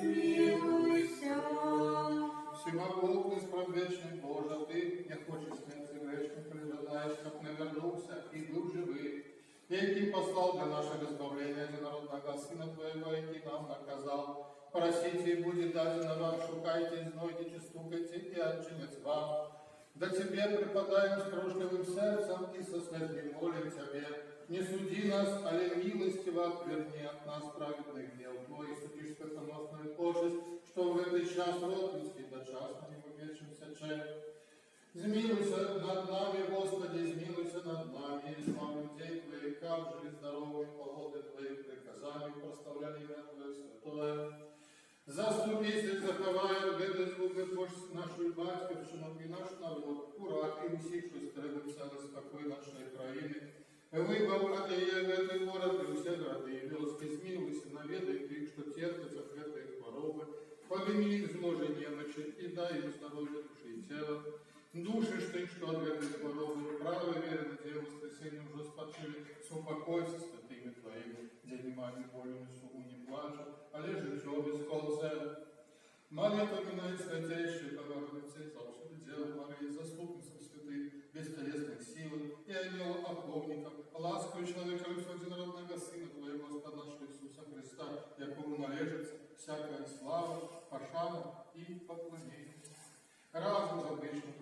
змилуйся. Всемогутний, спрадвечний Боже, Ти, як хочеш смерти грешних, признаєш, щоб не вернувся і був живий, який послал для нашего избавления единородного Сына Твоего, який нам наказал: просите, и будет дадено вам, шукайте, знойдите, стукайте, и отчинять вам. Да Тебе преподаем с прошлым сердцем и со слезами молим Тебе. Не суди нас, але милостиво отверни от нас праведный гнев Твой, и судишь смертоносную пошесть, что в этот час род людский дочасно не умечимся чай. Змилуйся над нами, Господи, змилуйся над нами, и слава людей Твоих, как жили здоровые погоды Твоих, приказаний, проставляли имя Твое святое. Заступись и заховай, веди звуки Божь нашу батьківщину і наш народ, урак і усіх, що стерегуться на спокій нашої країни. Вибав от ети город і усі городи і вёски, змилуйся, наведай тих, що терпятся в этой хворобы, подними их зложи немочи и дай им здоровье души и тела. Души ж ты, что от этой хворобы, правой веры на Тебе воскресенье уже спочили, супокойся святыми Твоими, где немає болю, ни сугу, не плачу, але життя без колзера. Мария поминает святейшие Богородицы, заобщую Деву Марии, заступницам святых, бестелесных сил и ангелов-охотников, ласковый человека единородного Сына Твоего, Господа нашего Иисуса Христа, якому належится всякая слава, пошана и поклонение. Разум за обычным